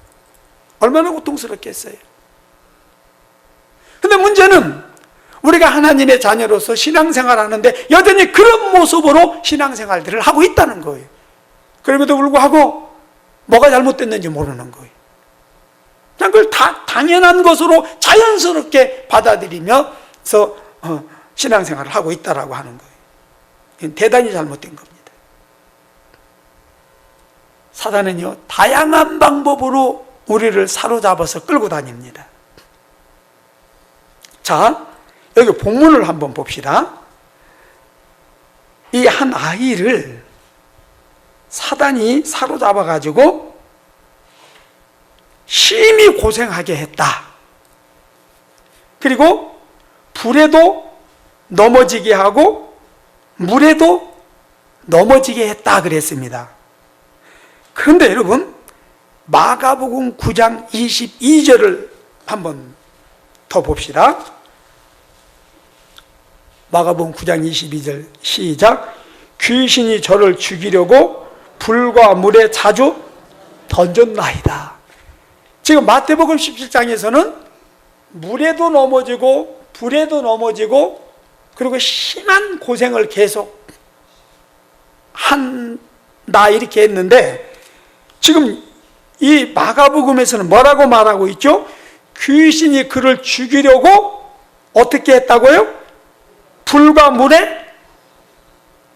얼마나 고통스럽겠어요? 근데 문제는 우리가 하나님의 자녀로서 신앙생활을 하는데 여전히 그런 모습으로 신앙생활들을 하고 있다는 거예요. 그럼에도 불구하고 뭐가 잘못됐는지 모르는 거예요. 그냥 그걸 다 당연한 것으로 자연스럽게 받아들이면서 신앙생활을 하고 있다라고 하는 거예요. 이건 대단히 잘못된 겁니다. 사단은요, 다양한 방법으로 우리를 사로잡아서 끌고 다닙니다. 자, 여기 본문을 한번 봅시다. 이 한 아이를 사단이 사로잡아가지고 심히 고생하게 했다. 그리고 불에도 넘어지게 하고 물에도 넘어지게 했다 그랬습니다. 그런데 여러분, 마가복음 9장 22절을 한번 더 봅시다. 마가복음 9장 22절 시작. 귀신이 저를 죽이려고 불과 물에 자주 던졌나이다. 지금 마태복음 17장에서는 물에도 넘어지고 불에도 넘어지고 그리고 심한 고생을 계속 한다 이렇게 했는데, 지금 이 마가복음에서는 뭐라고 말하고 있죠? 귀신이 그를 죽이려고 어떻게 했다고요? 불과 물에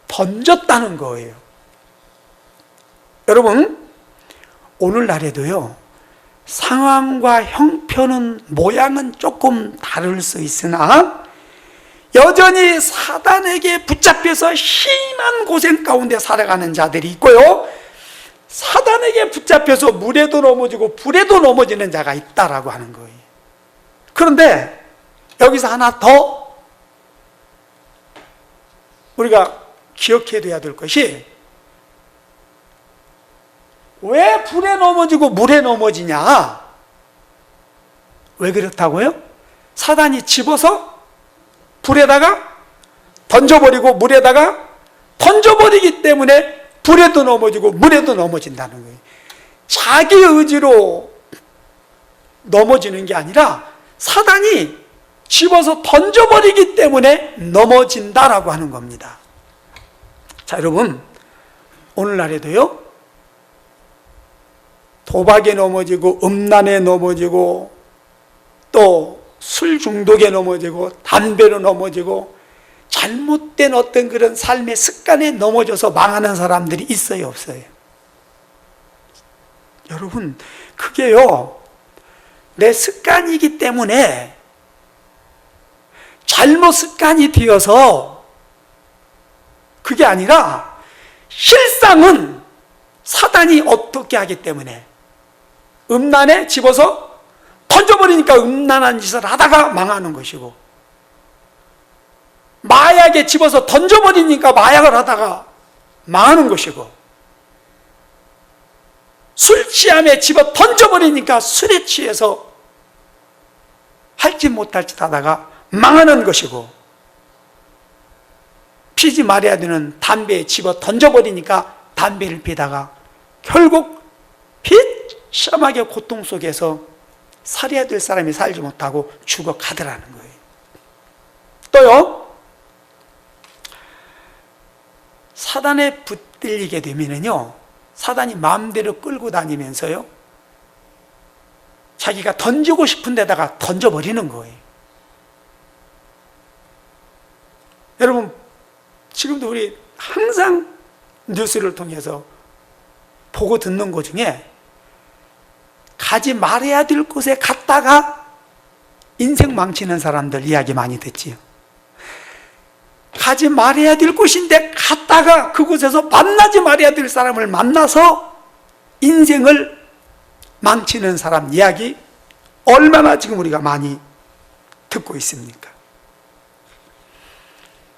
던졌다는 거예요. 여러분, 오늘날에도요, 상황과 형편은 모양은 조금 다를 수 있으나 여전히 사단에게 붙잡혀서 심한 고생 가운데 살아가는 자들이 있고요, 사단에게 붙잡혀서 물에도 넘어지고 불에도 넘어지는 자가 있다라고 하는 거예요. 그런데 여기서 하나 더 우리가 기억해둬야 될 것이, 왜 불에 넘어지고 물에 넘어지냐? 왜 그렇다고요? 사단이 집어서 불에다가 던져버리고 물에다가 던져버리기 때문에 불에도 넘어지고 물에도 넘어진다는 거예요. 자기 의지로 넘어지는 게 아니라 사단이 집어서 던져버리기 때문에 넘어진다라고 하는 겁니다. 자, 여러분, 오늘날에도요, 도박에 넘어지고 음란에 넘어지고 또 술 중독에 넘어지고 담배로 넘어지고 잘못된 어떤 그런 삶의 습관에 넘어져서 망하는 사람들이 있어요, 없어요? 여러분, 그게요, 내 습관이기 때문에 잘못 습관이 되어서 그게 아니라 실상은 사단이 어떻게 하기 때문에 음란에 집어서 던져버리니까 음란한 짓을 하다가 망하는 것이고, 마약에 집어서 던져버리니까 마약을 하다가 망하는 것이고, 술 취함에 집어 던져버리니까 술에 취해서 할지 못할 짓 하다가 망하는 것이고, 피지 말아야 되는 담배에 집어 던져버리니까 담배를 피다가 결국 비참하게 고통 속에서 살아야 될 사람이 살지 못하고 죽어가더라는 거예요. 또요, 사단에 붙들리게 되면은요, 사단이 마음대로 끌고 다니면서요, 자기가 던지고 싶은 데다가 던져버리는 거예요. 여러분, 지금도 우리 항상 뉴스를 통해서 보고 듣는 것 중에 가지 말아야 될 곳에 갔다가 인생 망치는 사람들 이야기 많이 듣지요. 가지 말아야 될 곳인데 갔다가 그곳에서 만나지 말아야 될 사람을 만나서 인생을 망치는 사람 이야기 얼마나 지금 우리가 많이 듣고 있습니까?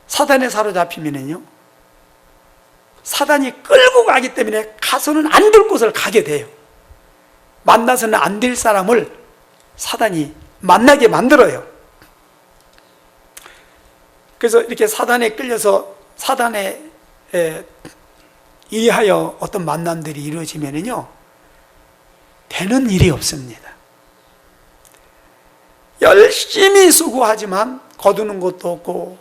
사단에 사로잡히면은요, 사단이 끌고 가기 때문에 가서는 안 될 곳을 가게 돼요. 만나서는 안 될 사람을 사단이 만나게 만들어요. 그래서 이렇게 사단에 끌려서 사단에 의하여 어떤 만남들이 이루어지면은요, 되는 일이 없습니다. 열심히 수고하지만 거두는 것도 없고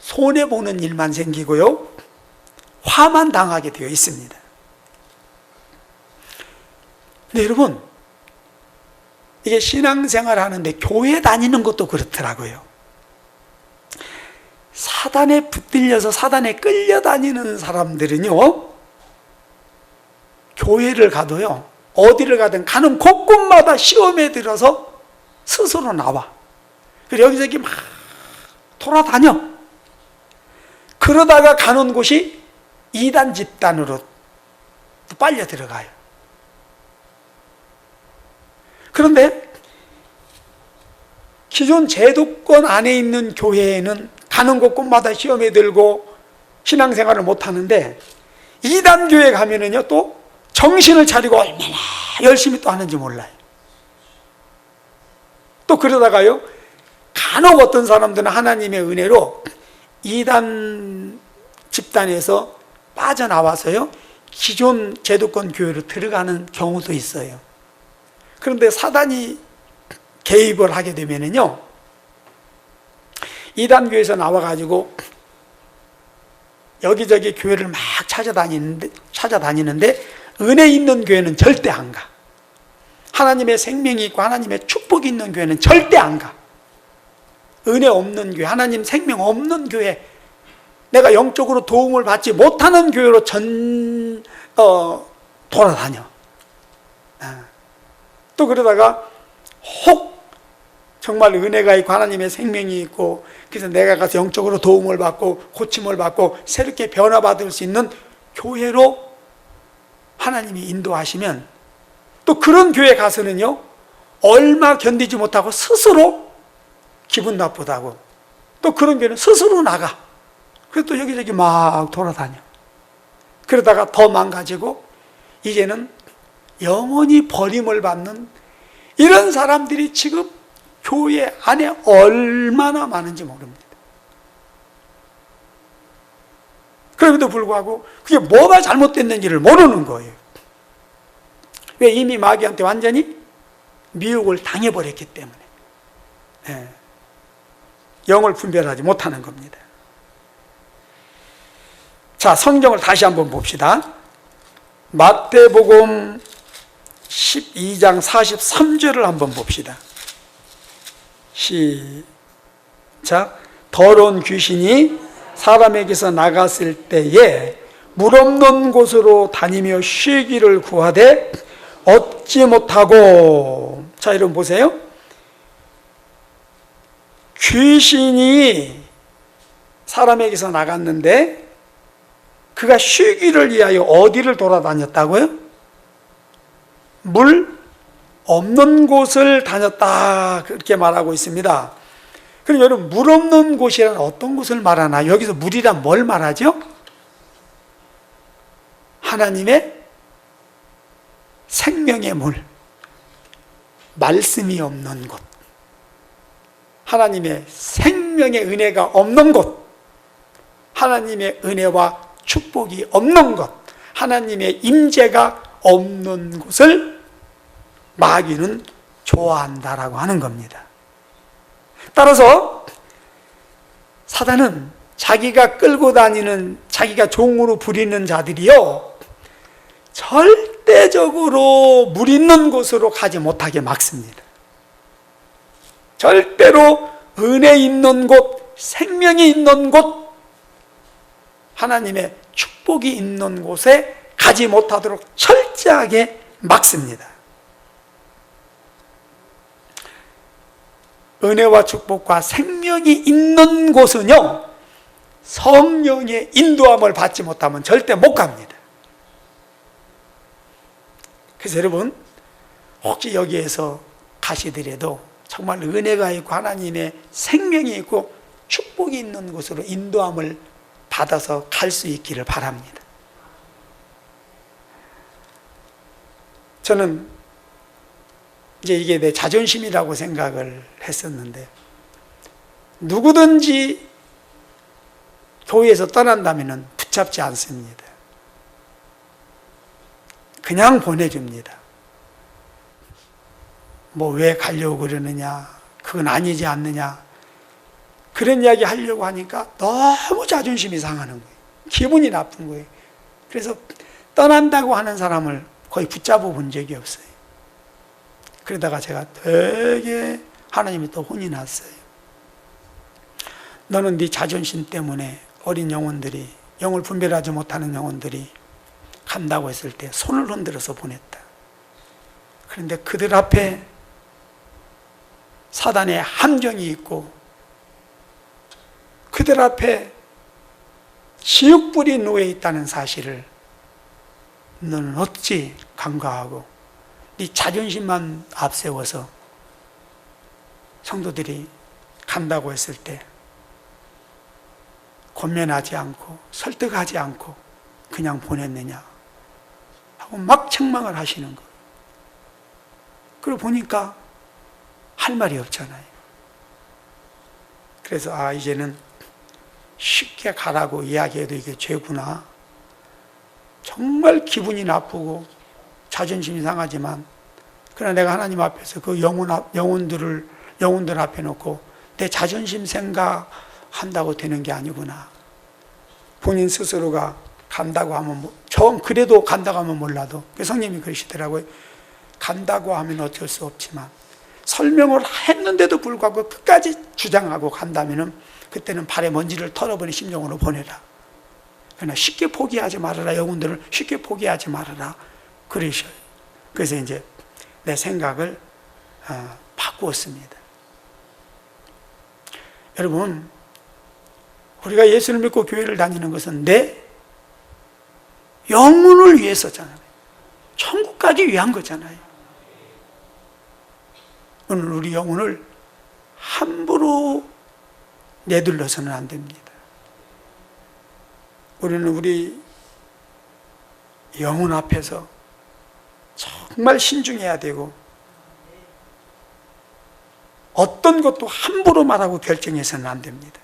손해보는 일만 생기고요, 화만 당하게 되어 있습니다. 근데 여러분, 이게 신앙생활 하는데 교회 다니는 것도 그렇더라고요. 사단에 붙들려서 사단에 끌려다니는 사람들은요, 교회를 가도요, 어디를 가든 가는 곳곳마다 시험에 들어서 스스로 나와. 그리고 여기저기 막 돌아다녀. 그러다가 가는 곳이 이단 집단으로 빨려 들어가요. 그런데 기존 제도권 안에 있는 교회에는 가는 곳곳마다 시험에 들고 신앙생활을 못하는데, 이단 교회 가면은요, 또 정신을 차리고 얼마나 열심히 또 하는지 몰라요. 또 그러다가요, 간혹 어떤 사람들은 하나님의 은혜로 이단 집단에서 빠져나와서요, 기존 제도권 교회로 들어가는 경우도 있어요. 그런데 사단이 개입을 하게 되면은요, 이단 교회에서 나와가지고 여기저기 교회를 막 찾아다니는데 은혜 있는 교회는 절대 안 가. 하나님의 생명이 있고 하나님의 축복이 있는 교회는 절대 안 가. 은혜 없는 교회, 하나님 생명 없는 교회, 내가 영적으로 도움을 받지 못하는 교회로 돌아다녀. 또 그러다가 혹 정말 은혜가 있고 하나님의 생명이 있고, 그래서 내가 가서 영적으로 도움을 받고 고침을 받고 새롭게 변화받을 수 있는 교회로 하나님이 인도하시면, 또 그런 교회 가서는요, 얼마 견디지 못하고 스스로 기분 나쁘다고, 또 그런 교회는 스스로 나가. 그래서 또 여기저기 막 돌아다녀. 그러다가 더 망가지고 이제는 영원히 버림을 받는 이런 사람들이 지금 교회 안에 얼마나 많은지 모릅니다. 그럼에도 불구하고 그게 뭐가 잘못됐는지를 모르는 거예요. 왜? 이미 마귀한테 완전히 미혹을 당해버렸기 때문에. 영을 분별하지 못하는 겁니다. 자, 성경을 다시 한번 봅시다. 마태복음 12장 43절을 한번 봅시다. 시작. 더러운 귀신이 사람에게서 나갔을 때에 물 없는 곳으로 다니며 쉬기를 구하되 얻지 못하고. 자, 여러분 보세요. 귀신이 사람에게서 나갔는데 그가 쉬기를 위하여 어디를 돌아다녔다고요? 물 없는 곳을 다녔다, 그렇게 말하고 있습니다. 그럼 여러분, 물 없는 곳이란 어떤 곳을 말하나? 여기서 물이란 뭘 말하죠? 하나님의 생명의 물, 말씀이 없는 곳, 하나님의 생명의 은혜가 없는 곳, 하나님의 은혜와 축복이 없는 것, 하나님의 임재가 없는 곳을 마귀는 좋아한다라고 하는 겁니다. 따라서 사단은 자기가 끌고 다니는, 자기가 종으로 부리는 자들이요, 절대적으로 물 있는 곳으로 가지 못하게 막습니다. 절대로 은혜 있는 곳, 생명이 있는 곳, 하나님의 축복이 있는 곳에 가지 못하도록 철저하게 막습니다. 은혜와 축복과 생명이 있는 곳은요, 성령의 인도함을 받지 못하면 절대 못 갑니다. 그래서 여러분, 혹시 여기에서 가시더라도 정말 은혜가 있고 하나님의 생명이 있고 축복이 있는 곳으로 인도함을 받아서 갈 수 있기를 바랍니다. 저는 이제 이게 내 자존심이라고 생각을 했었는데, 누구든지 교회에서 떠난다면 붙잡지 않습니다. 그냥 보내줍니다. 뭐 왜 가려고 그러느냐, 그건 아니지 않느냐, 그런 이야기 하려고 하니까 너무 자존심이 상하는 거예요. 기분이 나쁜 거예요. 그래서 떠난다고 하는 사람을 거의 붙잡아 본 적이 없어요. 그러다가 제가 되게 하나님이 또 혼이 났어요. 너는 네 자존심 때문에 어린 영혼들이, 영을 분별하지 못하는 영혼들이 간다고 했을 때 손을 흔들어서 보냈다. 그런데 그들 앞에 사단의 함정이 있고 그들 앞에 지옥불이 누워 있다는 사실을 너는 어찌 간과하고 네 자존심만 앞세워서 성도들이 간다고 했을 때 권면하지 않고 설득하지 않고 그냥 보냈느냐 하고 막 책망을 하시는 거예요. 그러고 보니까 할 말이 없잖아요. 그래서 이제는 쉽게 가라고 이야기해도 이게 죄구나. 정말 기분이 나쁘고 자존심이 상하지만, 그러나 내가 하나님 앞에서 그 영혼들 앞에 놓고 내 자존심 생각한다고 되는 게 아니구나. 본인 스스로가 간다고 하면, 그래도 간다고 하면 몰라도, 성령님이 그러시더라고요. 간다고 하면 어쩔 수 없지만, 설명을 했는데도 불구하고 끝까지 주장하고 간다면은, 그때는 발에 먼지를 털어버린 심정으로 보내라. 그러나 쉽게 포기하지 말아라. 영혼들을 쉽게 포기하지 말아라. 그러셔요. 그래서 이제 내 생각을 바꾸었습니다. 여러분, 우리가 예수를 믿고 교회를 다니는 것은 내 영혼을 위해서잖아요. 천국 가기 위한 거잖아요. 오늘 우리 영혼을 함부로 내둘러서는 안 됩니다. 우리는 우리 영혼 앞에서 정말 신중해야 되고, 어떤 것도 함부로 말하고 결정해서는 안 됩니다.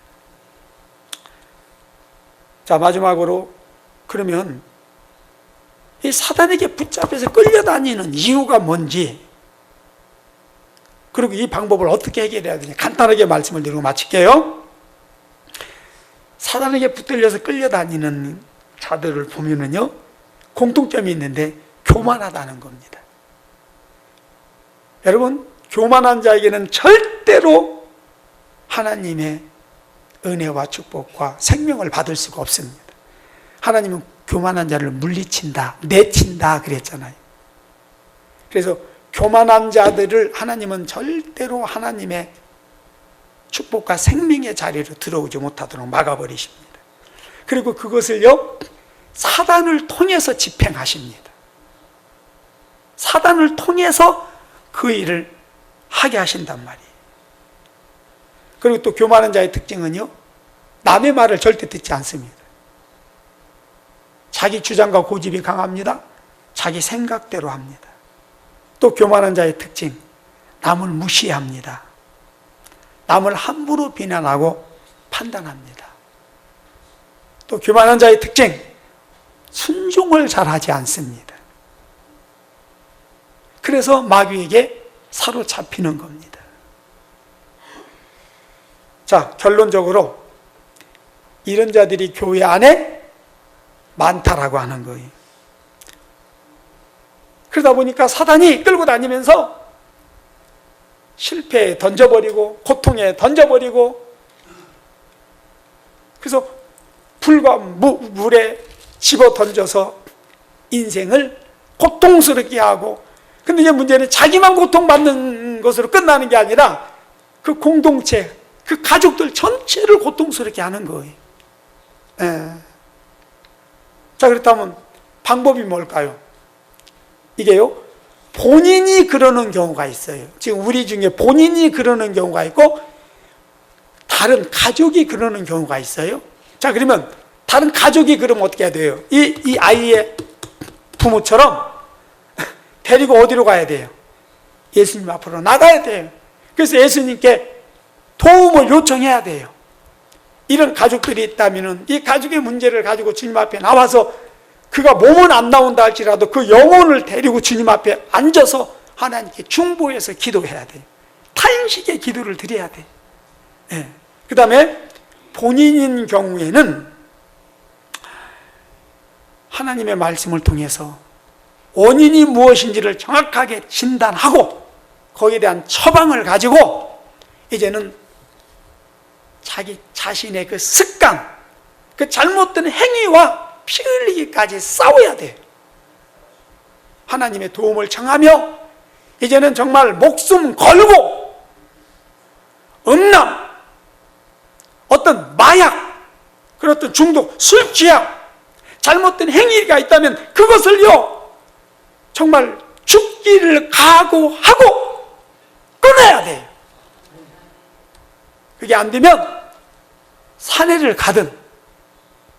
자, 마지막으로, 그러면 이 사단에게 붙잡혀서 끌려다니는 이유가 뭔지, 그리고 이 방법을 어떻게 해결해야 되냐, 간단하게 말씀을 드리고 마칠게요. 사단에게 붙들려서 끌려다니는 자들을 보면은요, 공통점이 있는데 교만하다는 겁니다. 여러분, 교만한 자에게는 절대로 하나님의 은혜와 축복과 생명을 받을 수가 없습니다. 하나님은 교만한 자를 물리친다, 내친다 그랬잖아요. 그래서 교만한 자들을 하나님은 절대로 하나님의 축복과 생명의 자리로 들어오지 못하도록 막아버리십니다. 그리고 그것을요, 사단을 통해서 집행하십니다. 사단을 통해서 그 일을 하게 하신단 말이에요. 그리고 또 교만한 자의 특징은요, 남의 말을 절대 듣지 않습니다. 자기 주장과 고집이 강합니다. 자기 생각대로 합니다. 또 교만한 자의 특징, 남을 무시합니다. 남을 함부로 비난하고 판단합니다. 또 교만한 자의 특징, 순종을 잘하지 않습니다. 그래서 마귀에게 사로잡히는 겁니다. 자, 결론적으로 이런 자들이 교회 안에 많다라고 하는 거예요. 그러다 보니까 사단이 끌고 다니면서 실패에 던져버리고, 고통에 던져버리고, 그래서 불과 물에 집어 던져서 인생을 고통스럽게 하고, 근데 이제 문제는 자기만 고통받는 것으로 끝나는 게 아니라 그 공동체, 그 가족들 전체를 고통스럽게 하는 거예요. 자, 그렇다면 방법이 뭘까요? 이게요, 본인이 그러는 경우가 있어요. 지금 우리 중에 본인이 그러는 경우가 있고, 다른 가족이 그러는 경우가 있어요. 자, 그러면 다른 가족이 그러면 어떻게 해야 돼요? 이 아이의 부모처럼 데리고 어디로 가야 돼요? 예수님 앞으로 나가야 돼요. 그래서 예수님께 도움을 요청해야 돼요. 이런 가족들이 있다면 이 가족의 문제를 가지고 주님 앞에 나와서, 그가 몸은 안 나온다 할지라도 그 영혼을 데리고 주님 앞에 앉아서 하나님께 중보해서 기도해야 돼요. 타인식의 기도를 드려야 돼요. 그 다음에 본인인 경우에는 하나님의 말씀을 통해서 원인이 무엇인지를 정확하게 진단하고 거기에 대한 처방을 가지고 이제는 자기 자신의 그 습관, 그 잘못된 행위와 피 흘리기까지 싸워야 돼요. 하나님의 도움을 청하며 이제는 정말 목숨 걸고 음란, 어떤 마약, 그런 어떤 중독, 술 취약, 잘못된 행위가 있다면 그것을요 정말 죽기를 각오하고 끊어야 돼요. 그게 안 되면 산에를 가든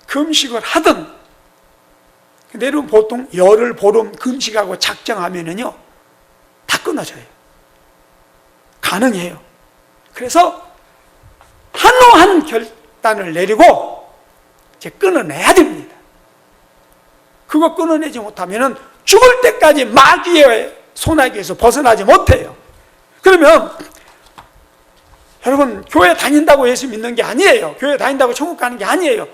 금식을 하든, 근데 여러분 보통 열흘 보름 금식하고 작정하면은요 다 끊어져요. 가능해요. 그래서 한 중요한 결단을 내리고 이제 끊어내야 됩니다. 그거 끊어내지 못하면 죽을 때까지 마귀의 손아귀에서 벗어나지 못해요. 그러면 여러분, 교회 다닌다고 예수 믿는 게 아니에요. 교회 다닌다고 천국 가는 게 아니에요.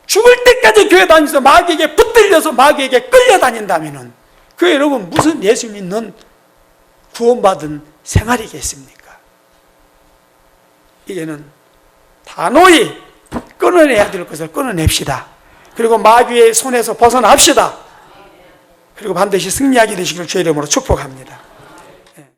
죽을 때까지 교회 다니면서 마귀에게 붙들려서 마귀에게 끌려다닌다면 그 여러분 무슨 예수 믿는 구원받은 생활이겠습니까? 이제는 단호히 끊어내야 될 것을 끊어냅시다. 그리고 마귀의 손에서 벗어납시다. 그리고 반드시 승리하게 되시길 주의 이름으로 축복합니다.